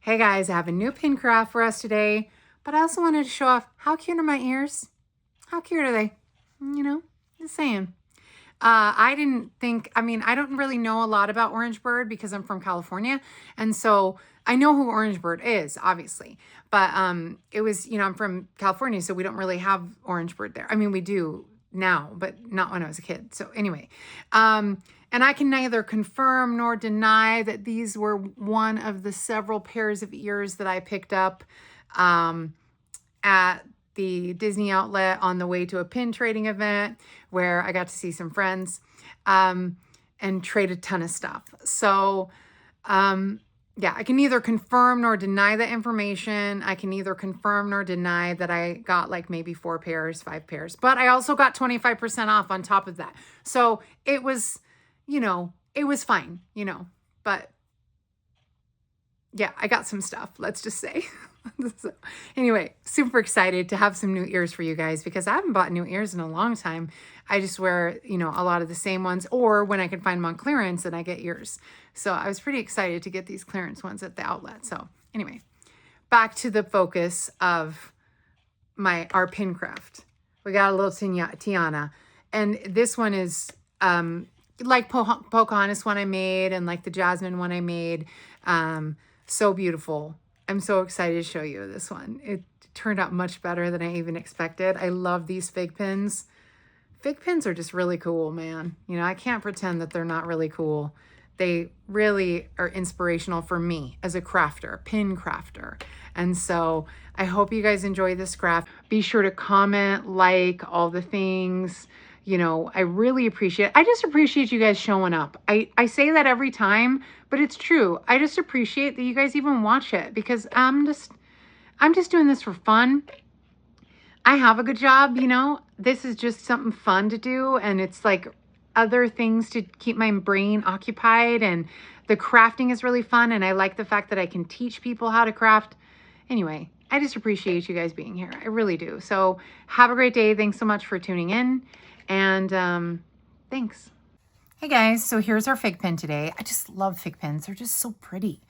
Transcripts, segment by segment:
Hey guys, I have a new pin craft for us today, but I also wanted to show off how cute are my ears? How cute are they? Just saying. I didn't think, I don't really know a lot about Orange Bird because I'm from California. And so I know who Orange Bird is, obviously. But it was, I'm from California, so we don't really have Orange Bird there. I mean, we do now, but not when I was a kid. So anyway, and I can neither confirm nor deny that these were one of the several pairs of ears that I picked up at the Disney outlet on the way to a pin trading event where I got to see some friends and trade a ton of stuff. So, yeah, I can neither confirm nor deny that information. I can neither confirm nor deny that I got like maybe 4 pairs, 5 pairs, but I also got 25% off on top of that. So it was, it was fine, but yeah, I got some stuff, let's just say. So, anyway, super excited to have some new ears for you guys because I haven't bought new ears in a long time. I just wear, a lot of the same ones, or when I can find them on clearance and I get ears. So I was pretty excited to get these clearance ones at the outlet. So anyway, back to the focus of our pin craft. We got a little Tiana, and this one is like Pocahontas one I made and like the Jasmine one I made. So beautiful. I'm so excited to show you this one. It turned out much better than I even expected. I love these FigPins. FigPins are just really cool, man. I can't pretend that they're not really cool. They really are inspirational for me as a crafter, pin crafter. And so I hope you guys enjoy this craft. Be sure to comment, like, all the things. I really appreciate it. I just appreciate you guys showing up. I say that every time, but it's true. I just appreciate that you guys even watch it because I'm just doing this for fun. I have a good job, This is just something fun to do, and it's like other things to keep my brain occupied, and the crafting is really fun, and I like the fact that I can teach people how to craft. Anyway, I just appreciate you guys being here. I really do. So have a great day. Thanks so much for tuning in. And thanks. Hey guys, so here's our fig pin today. I just love fig pins. They're just so pretty.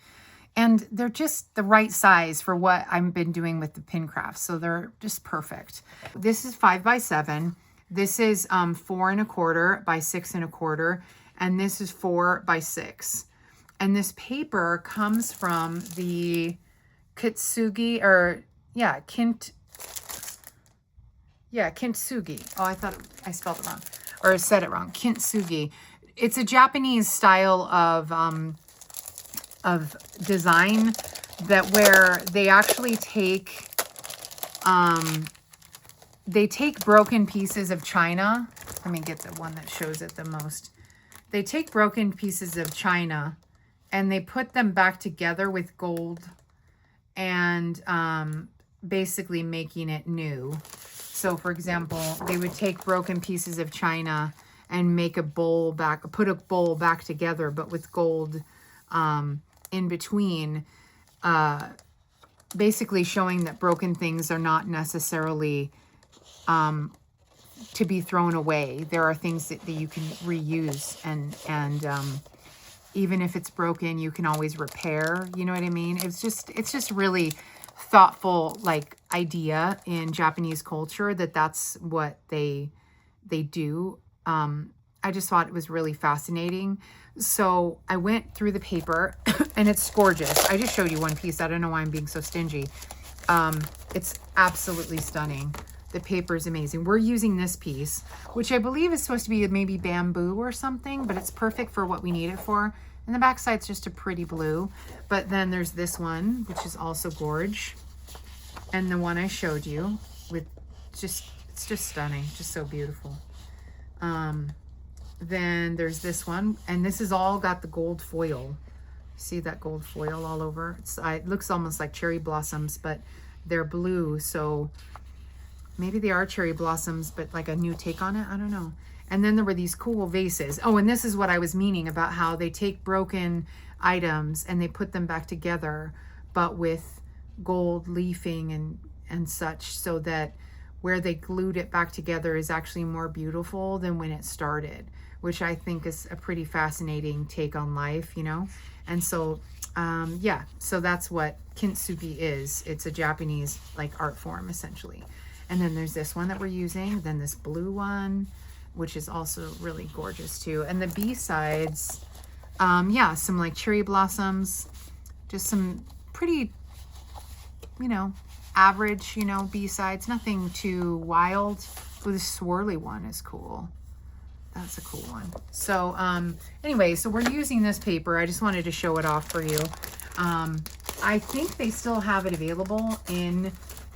And they're just the right size for what I've been doing with the pin craft. So they're just perfect. This is 5 by 7. This is 4 1/4 by 6 1/4. And this is 4 by 6. And this paper comes from the Kintsugi, Kintsugi. Oh, I thought I spelled it wrong, or said it wrong. Kintsugi. It's a Japanese style of design where they actually take broken pieces of china. Let me get the one that shows it the most. They take broken pieces of china and they put them back together with gold and basically making it new. So for example, they would take broken pieces of china and make put a bowl back together, but with gold in between, basically showing that broken things are not necessarily to be thrown away. There are things that you can reuse, and even if it's broken, you can always repair. You know what I mean? It's just really thoughtful idea in Japanese culture that's what they do. I just thought it was really fascinating. So I went through the paper and it's gorgeous. I just showed you one piece. I don't know why I'm being so stingy. It's absolutely stunning. The paper is amazing. We're using this piece, which I believe is supposed to be maybe bamboo or something, but it's perfect for what we need it for. And the back side's just a pretty blue. But then there's this one, which is also gorge. And the one I showed you it's just stunning, just so beautiful. Then there's this one, and this is all got the gold foil. See that gold foil all over? It looks almost like cherry blossoms, but they're blue, so maybe they are cherry blossoms, but like a new take on it. I don't know. And then there were these cool vases. Oh, and this is what I was meaning about how they take broken items and they put them back together, but with gold leafing and such, so that where they glued it back together is actually more beautiful than when it started, which I think is a pretty fascinating take on life, And so, yeah, so that's what kintsugi is. It's a Japanese like art form essentially. And then there's this one that we're using, then this blue one, which is also really gorgeous too. And the B-sides, yeah, some like cherry blossoms, just some pretty, you know, average, you know, B-sides, nothing too wild. Oh, this swirly one is cool. That's a cool one. So anyway, so we're using this paper. I just wanted to show it off for you. I think they still have it available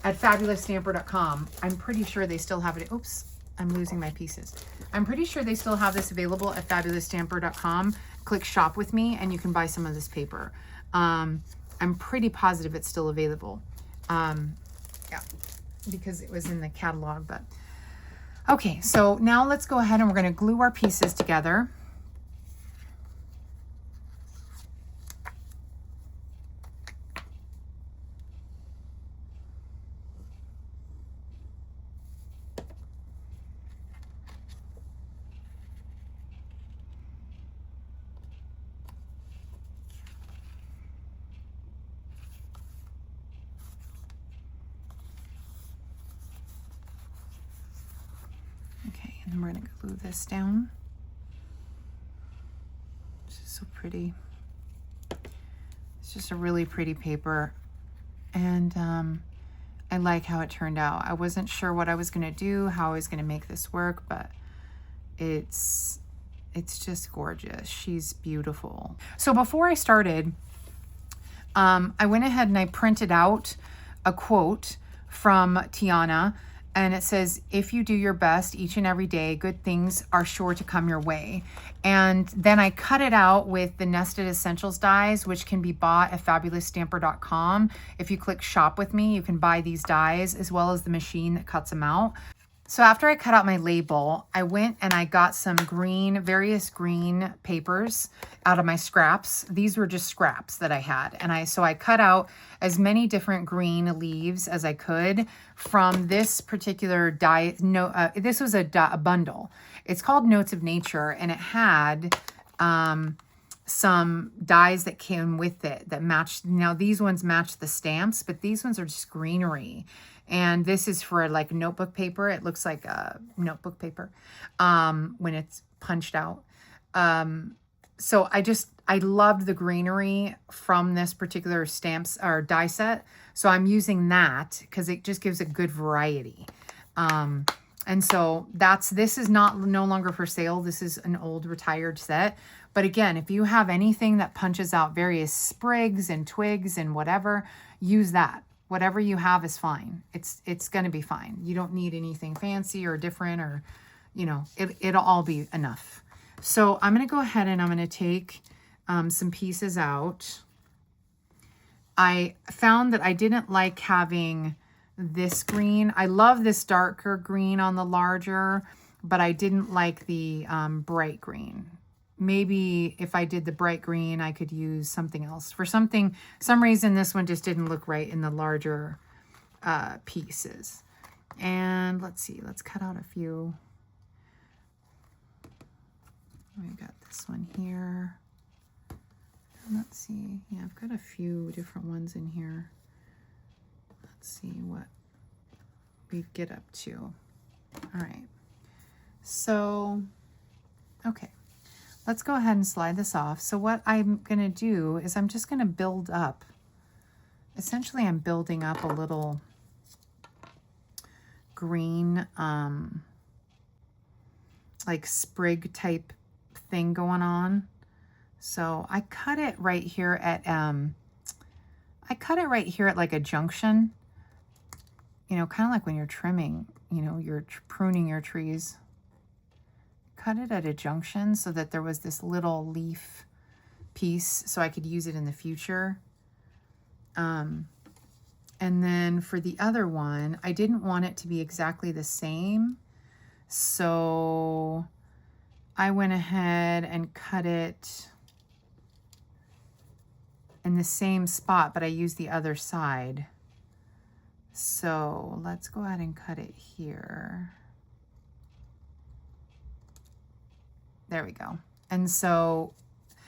at fabulousstamper.com. I'm pretty sure they still have it. Oops, I'm losing my pieces. I'm pretty sure they still have this available at fabulousstamper.com. Click shop with me and you can buy some of this paper. I'm pretty positive it's still available. Yeah, because it was in the catalog, but okay, so now let's go ahead and we're going to glue our pieces together. Okay, and then we're going to glue this down. This is so pretty. It's just a really pretty paper. And I like how it turned out. I wasn't sure what I was going to do, how I was going to make this work, but it's just gorgeous. She's beautiful. So before I started, I went ahead and I printed out a quote from Tiana, and it says, if you do your best each and every day, good things are sure to come your way. And then I cut it out with the Nested Essentials dies, which can be bought at fabulousstamper.com. If you click shop with me, you can buy these dies as well as the machine that cuts them out. So after I cut out my label, I went and I got some various green papers out of my scraps. These were just scraps that I had. And so I cut out as many different green leaves as I could from this particular die. This was a bundle. It's called Notes of Nature, and it had some dies that came with it that matched. Now these ones match the stamps, but these ones are just greenery. And this is for like notebook paper. It looks like a notebook paper when it's punched out. So I loved the greenery from this particular stamps or die set. So I'm using that because it just gives a good variety. And so this is no longer for sale. This is an old retired set. But again, if you have anything that punches out various sprigs and twigs and whatever, use that. Whatever you have is fine. It's going to be fine. You don't need anything fancy or different, or, you know, it'll all be enough. So I'm going to go ahead and I'm going to take some pieces out. I found that I didn't like having this green. I love this darker green on the larger, but I didn't like the bright green. Maybe if I did the bright green, I could use something else. For some reason, this one just didn't look right in the larger pieces. And let's see, let's cut out a few. We got this one here. Let's see, yeah, I've got a few different ones in here. Let's see what we get up to. All right, so, okay. Let's go ahead and slide this off. So what I'm going to do is I'm just going to build up. Essentially, I'm building up a little green, like sprig type thing going on. So I cut it right here at, like a junction, you know, kind of like when you're trimming, you know, you're pruning your trees. Cut it at a junction so that there was this little leaf piece so I could use it in the future. And then for the other one, I didn't want it to be exactly the same. So I went ahead and cut it in the same spot, but I used the other side. So let's go ahead and cut it here. There we go. And so,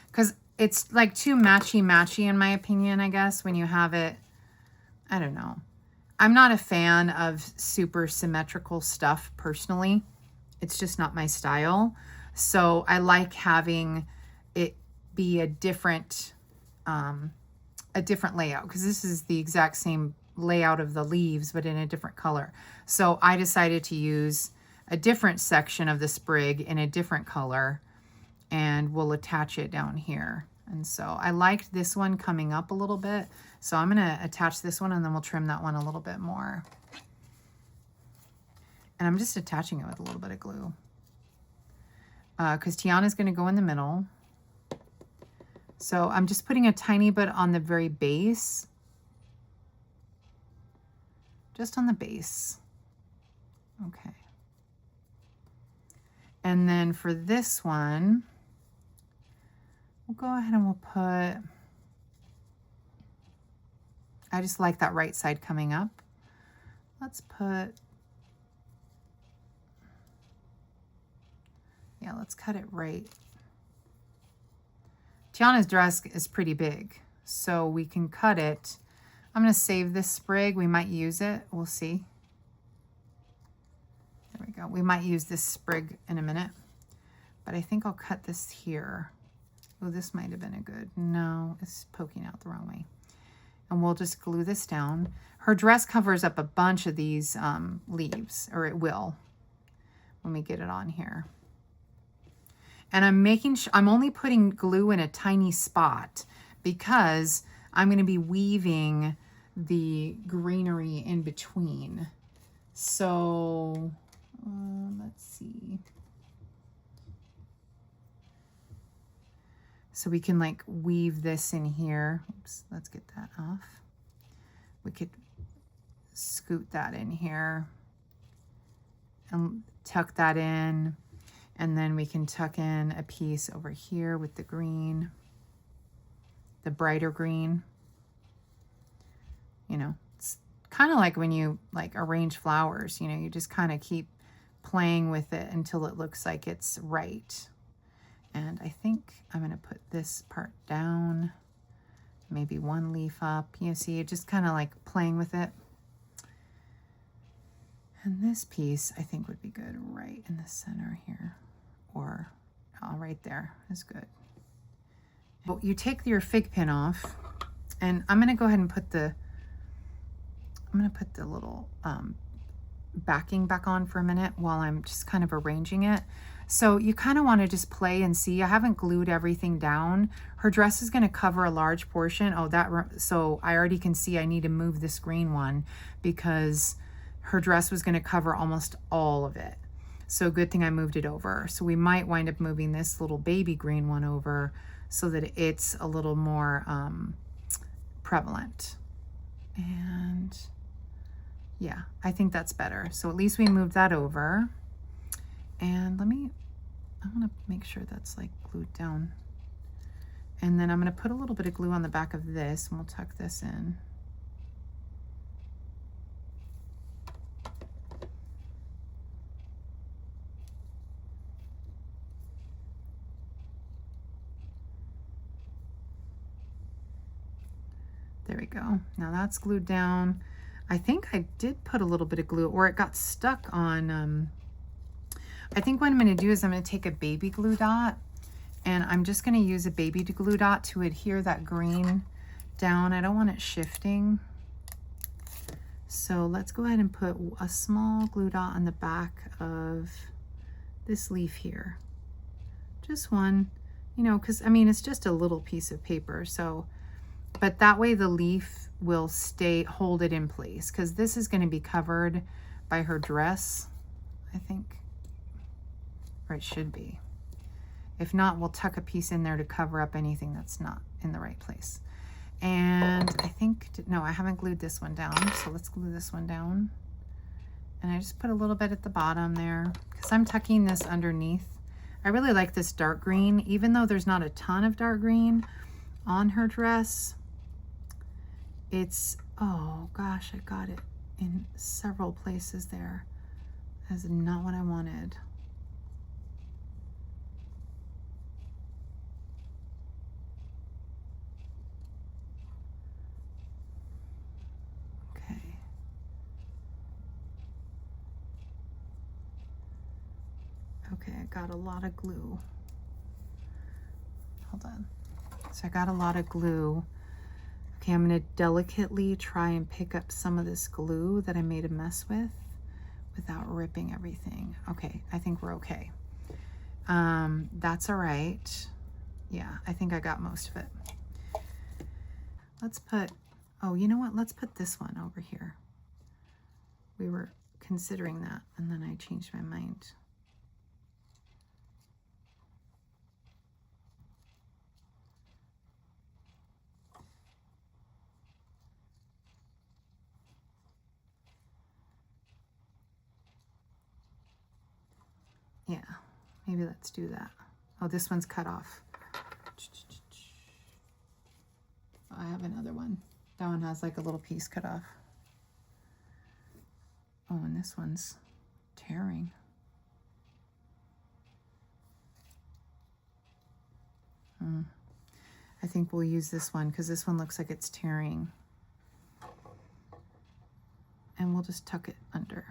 because it's like too matchy in my opinion, I guess, when you have it. I don't know. I'm not a fan of super symmetrical stuff personally. It's just not my style. So I like having it be a different layout, because this is the exact same layout of the leaves, but in a different color. So I decided to use a different section of the sprig in a different color, and we'll attach it down here. And so I liked this one coming up a little bit. So I'm gonna attach this one, and then we'll trim that one a little bit more. And I'm just attaching it with a little bit of glue. Because Tiana's gonna go in the middle. So I'm just putting a tiny bit on the very base. Just on the base. Okay. And then for this one, we'll go ahead and we'll put, I just like that right side coming up. Let's put, yeah, let's cut it right. Tiana's dress is pretty big, so we can cut it. I'm gonna save this sprig. We might use it, we'll see. There we go. We might use this sprig in a minute, but I think I'll cut this here. Oh, this might have been a good, no, it's poking out the wrong way. And we'll just glue this down. Her dress covers up a bunch of these leaves, or it will when we get it on here. And I'm making sure, I'm only putting glue in a tiny spot because I'm going to be weaving the greenery in between. So let's see. So we can like weave this in here. Oops, let's get that off. We could scoot that in here and tuck that in. And then we can tuck in a piece over here with the green, the brighter green. You know, it's kind of like when you like arrange flowers, you know, you just kind of keep playing with it until it looks like it's right. And I think I'm going to put this part down, maybe one leaf up. You see, just kind of like playing with it. And this piece I think would be good right in the center here, or right there is good. But you take your fig pin off, and I'm going to go ahead and put the, little backing back on for a minute while I'm just kind of arranging it. So you kind of want to just play and see. I haven't glued everything down. Her dress is going to cover a large portion. Oh, so I already can see I need to move this green one because her dress was going to cover almost all of it. So good thing I moved it over. So we might wind up moving this little baby green one over so that it's a little more prevalent. And yeah, I think that's better. So at least we moved that over. And I want to make sure that's like glued down. And then I'm going to put a little bit of glue on the back of this, and we'll tuck this in. There we go. Now that's glued down. I think I did put a little bit of glue, or it got stuck on, I think what I'm going to do is I'm going to take a baby glue dot, and I'm just going to use a baby glue dot to adhere that green down. I don't want it shifting. So let's go ahead and put a small glue dot on the back of this leaf here. Just one, you know, because I mean, it's just a little piece of paper. So, but that way the leaf will hold it in place, because this is going to be covered by her dress, I think. Or it should be. If not, we'll tuck a piece in there to cover up anything that's not in the right place. And I think, no, I haven't glued this one down, so let's glue this one down. And I just put a little bit at the bottom there, because I'm tucking this underneath. I really like this dark green, even though there's not a ton of dark green on her dress. It's, oh gosh, I got it in several places there. That's not what I wanted. I got a lot of glue. Hold on. So I got a lot of glue. Okay, I'm gonna delicately try and pick up some of this glue that I made a mess with without ripping everything. Okay, I think we're okay. That's all right. Yeah, I think I got most of it. Let's put, oh, you know what? Let's put this one over here. We were considering that, and then I changed my mind. Yeah, maybe let's do that. Oh, this one's cut off. I have another one. That one has like a little piece cut off. Oh, and this one's tearing. I think we'll use this one because this one looks like it's tearing. And we'll just tuck it under.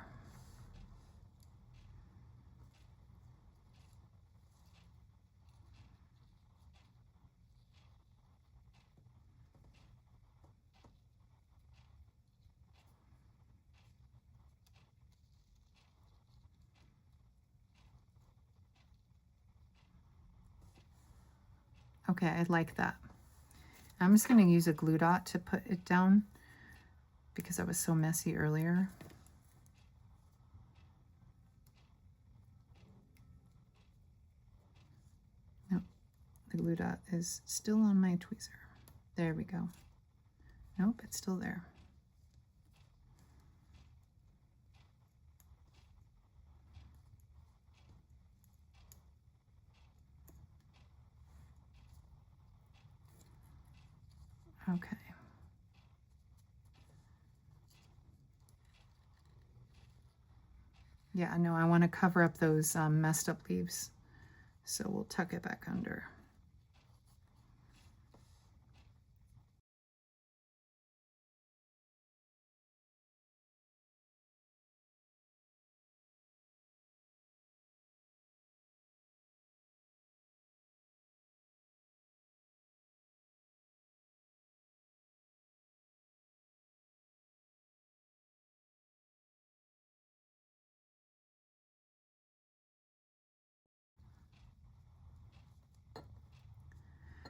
Okay, I like that. I'm just going to use a glue dot to put it down because I was so messy earlier. Nope, the glue dot is still on my tweezer. There we go. Nope, it's still there. Okay. Yeah, no, I want to cover up those messed up leaves. So we'll tuck it back under.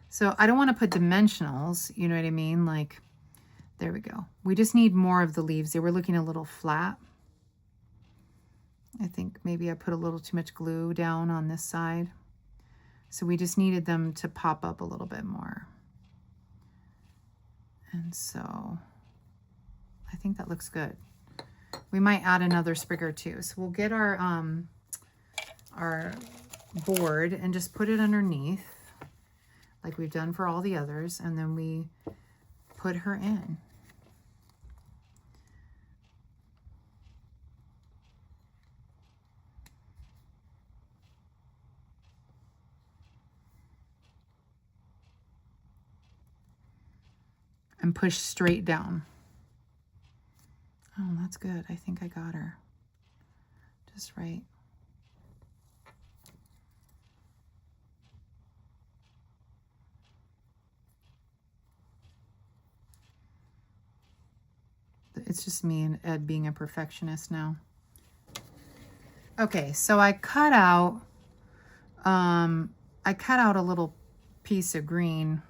So I don't want to put dimensionals, you know what I mean? Like, there we go. We just need more of the leaves. They were looking a little flat. I think maybe I put a little too much glue down on this side. So we just needed them to pop up a little bit more. And so I think that looks good. We might add another sprig or two. So we'll get our board and just put it underneath like we've done for all the others, and then we put her in. And push straight down. Oh, that's good. I think I got her just right. It's just me and Ed being a perfectionist now. Okay, so I cut out a little piece of green.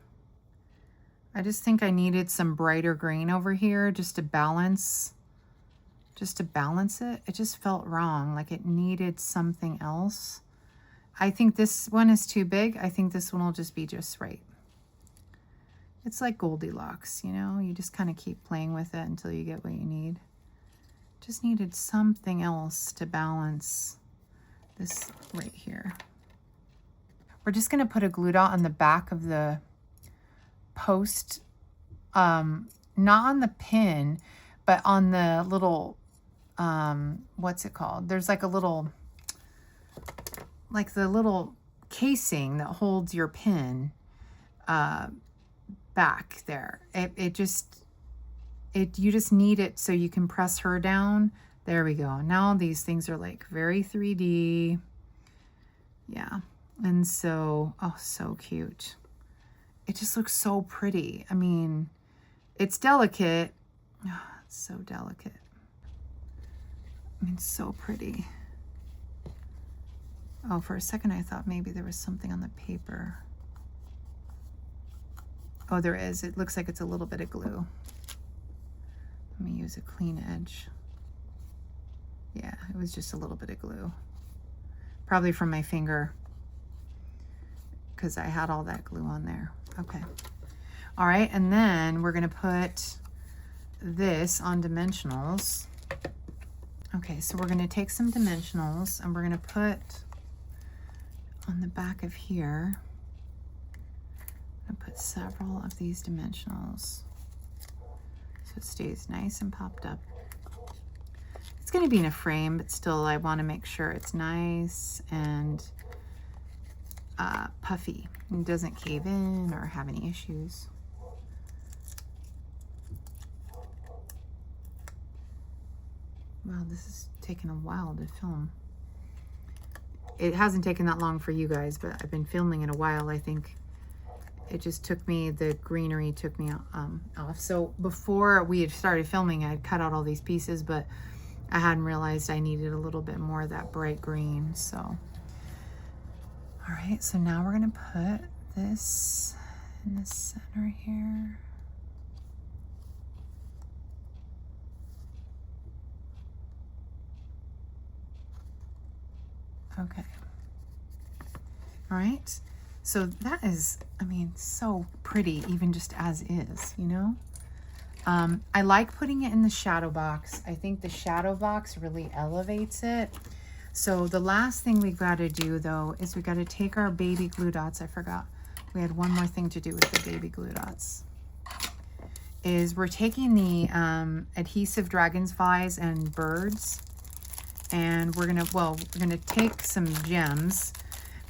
I just think I needed some brighter green over here just to balance it. It just felt wrong, like it needed something else. I think this one is too big. I think this one will just be just right. It's like Goldilocks, you know? You just kind of keep playing with it until you get what you need. Just needed something else to balance this right here. We're just going to put a glue dot on the back of the post, not on the pin, but on the little, what's it called? There's like a little, like the little casing that holds your pin back there. You just need it so you can press her down. There we go. Now these things are like very 3D. Yeah. And so, oh, so cute. It just looks so pretty. I mean, it's delicate. Oh, it's so delicate. I mean, so pretty. Oh, for a second I thought maybe there was something on the paper. Oh, there is. It looks like it's a little bit of glue. Let me use a clean edge. Yeah, it was just a little bit of glue. Probably from my finger, because I had all that glue on there. Okay. All right, and then we're gonna put this on dimensionals. Okay, so we're gonna take some dimensionals and we're gonna put on the back of here, I'm gonna put several of these dimensionals so it stays nice and popped up. It's gonna be in a frame, but still I wanna make sure it's nice and puffy and doesn't cave in or have any issues. Wow, this is taking a while to film. It hasn't taken that long for you guys, but I've been filming in a while. I think it just took me, the greenery took me off. So before we had started filming, I had cut out all these pieces, but I hadn't realized I needed a little bit more of that bright green. So, all right, so now we're gonna put this in the center here. Okay. All right. So that is, I mean, so pretty, even just as is, you know? I like putting it in the shadow box. I think the shadow box really elevates it. So the last thing we've got to do, though, is we got to take our baby glue dots. I forgot. We had one more thing to do with the baby glue dots. Is we're taking the adhesive dragonflies and birds, and we're gonna take some gems.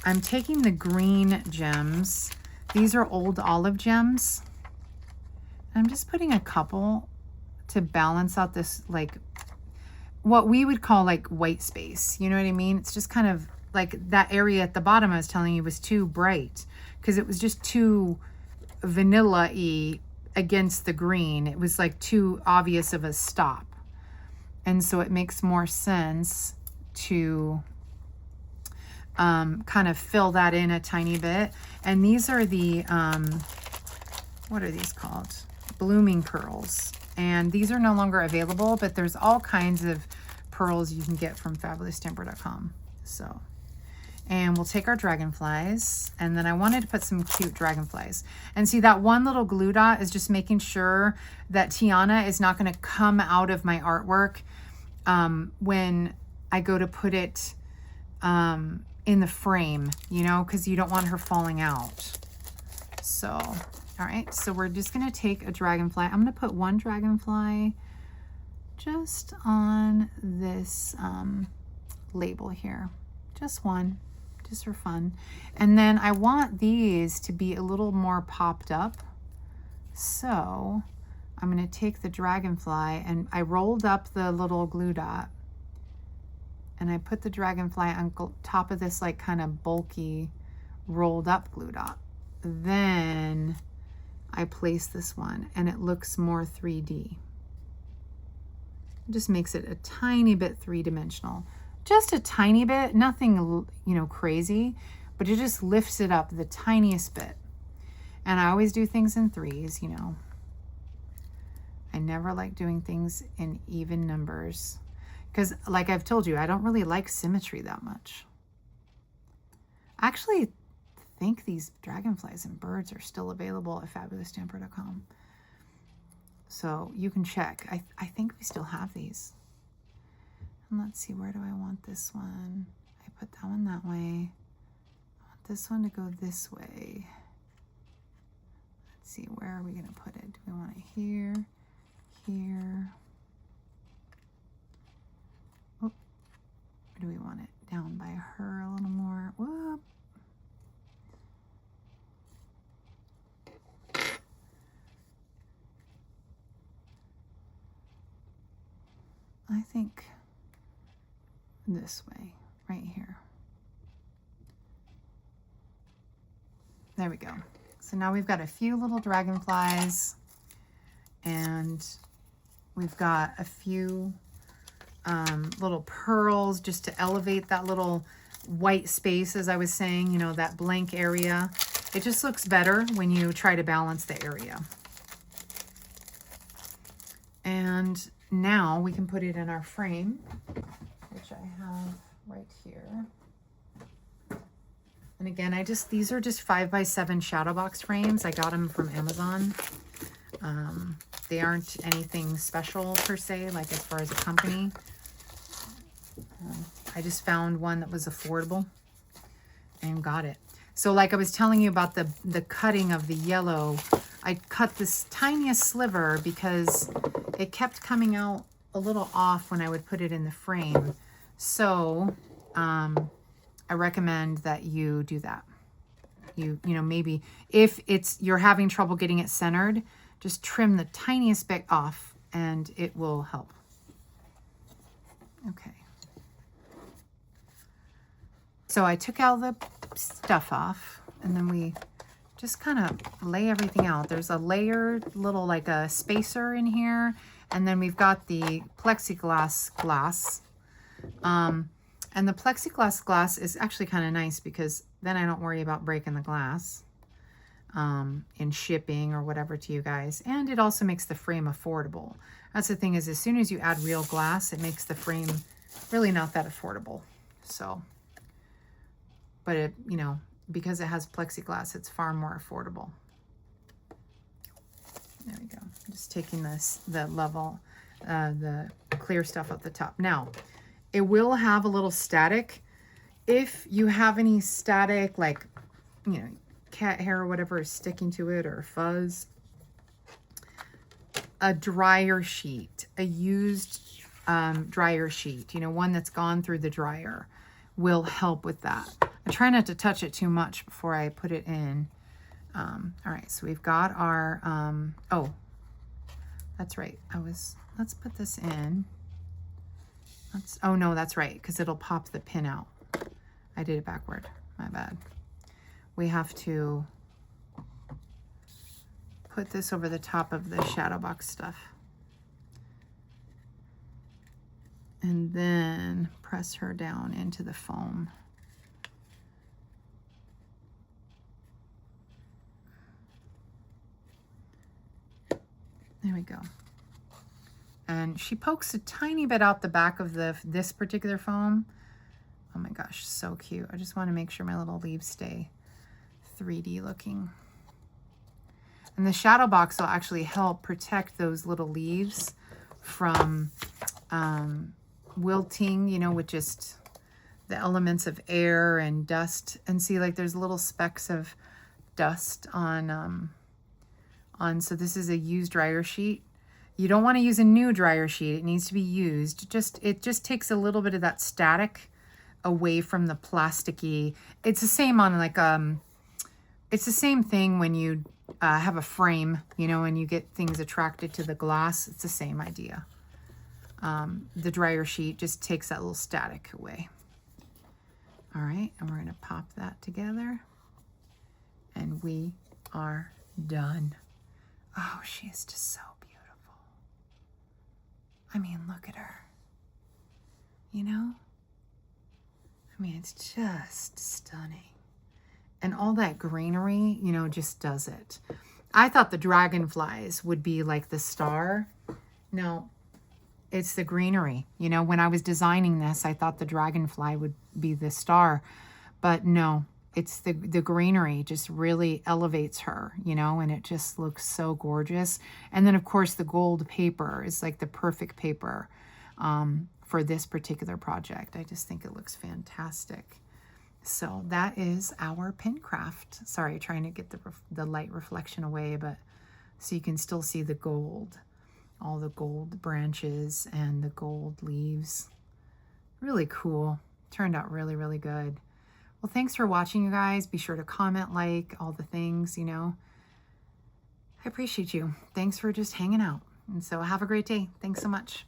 I'm taking the green gems. These are old olive gems. I'm just putting a couple to balance out this, like, what we would call like white space. You know what I mean? It's just kind of like that area at the bottom I was telling you was too bright because it was just too vanilla-y against the green. It was like too obvious of a stop. And so it makes more sense to kind of fill that in a tiny bit. And these are the, what are these called? Blooming pearls. And these are no longer available, but there's all kinds of pearls you can get from FabulousStamper.com. So, and we'll take our dragonflies, and then I wanted to put some cute dragonflies. And see, that one little glue dot is just making sure that Tiana is not going to come out of my artwork when I go to put it in the frame, you know, because you don't want her falling out. So, all right, so we're just going to take a dragonfly. I'm going to put one dragonfly just on this label here. Just one, just for fun. And then I want these to be a little more popped up. So I'm going to take the dragonfly, and I rolled up the little glue dot, and I put the dragonfly on top of this like kind of bulky rolled up glue dot. Then I place this one, and it looks more 3D. It just makes it a tiny bit three-dimensional. Just a tiny bit, nothing, you know, crazy, but it just lifts it up the tiniest bit. And I always do things in threes, you know. I never like doing things in even numbers because, like I've told you, I don't really like symmetry that much. I actually think these dragonflies and birds are still available at FabulousStamper.com. So you can check. I think we still have these. And let's see, where do I want this one? I put that one that way. I want this one to go this way. Let's see, where are we going to put it? Do we want it here? Here? Oh, where do we want it? Down by her a little more. Whoop. I think this way, right here. There we go. So now we've got a few little dragonflies, and we've got a few little pearls just to elevate that little white space, as I was saying, you know, that blank area. It just looks better when you try to balance the area. And now we can put it in our frame, which I have right here. And again, these are just 5x7 shadow box frames. I got them from Amazon. They aren't anything special per se, like as far as a company. I just found one that was affordable and got it. So like I was telling you about the cutting of the yellow, I cut this tiniest sliver because it kept coming out a little off when I would put it in the frame. So I recommend that you do that. You know, maybe if you're having trouble getting it centered, just trim the tiniest bit off and it will help. Okay. So I took all the stuff off, and then we just kind of lay everything out. There's a layered little, like a spacer in here, and then we've got the plexiglass glass. And the plexiglass glass is actually kind of nice because then I don't worry about breaking the glass in shipping or whatever to you guys. And it also makes the frame affordable. That's the thing, is as soon as you add real glass, it makes the frame really not that affordable. So, but it, you know, because it has plexiglass, it's far more affordable. There we go. I'm just taking the clear stuff at the top. Now, it will have a little static. If you have any static, like, you know, cat hair or whatever is sticking to it, or fuzz, a dryer sheet, a used dryer sheet, you know, one that's gone through the dryer, will help with that. I try not to touch it too much before I put it in. All right, so we've got our, oh, that's right. Let's put this in. Oh no, that's right, because it'll pop the pin out. I did it backward, my bad. We have to put this over the top of the shadow box stuff. And then press her down into the foam. There we go. And she pokes a tiny bit out the back of this particular foam. Oh my gosh, so cute. I just want to make sure my little leaves stay 3D looking. And the shadow box will actually help protect those little leaves from wilting, you know, with just the elements of air and dust. And see, like, there's little specks of dust on, so this is a used dryer sheet. You don't want to use a new dryer sheet. It needs to be used. It just takes a little bit of that static away from the plasticky. It's the same on, like, it's the same thing when you have a frame, you know, and you get things attracted to the glass. It's the same idea. The dryer sheet just takes that little static away. All right, and we're gonna pop that together, and we are done. Oh, she is just so beautiful. I mean, look at her. You know? I mean, it's just stunning. And all that greenery, you know, just does it. I thought the dragonflies would be like the star. No, it's the greenery. You know, when I was designing this, I thought the dragonfly would be the star. But no, it's the greenery just really elevates her, you know, and it just looks so gorgeous. And then, of course, the gold paper is like the perfect paper for this particular project. I just think it looks fantastic. So that is our pin craft. Sorry, trying to get the light reflection away, but so you can still see the gold, all the gold branches and the gold leaves. Really cool. Turned out really, really good. Well, thanks for watching, you guys. Be sure to comment, like, all the things, you know. I appreciate you. Thanks for just hanging out. And so have a great day. Thanks so much.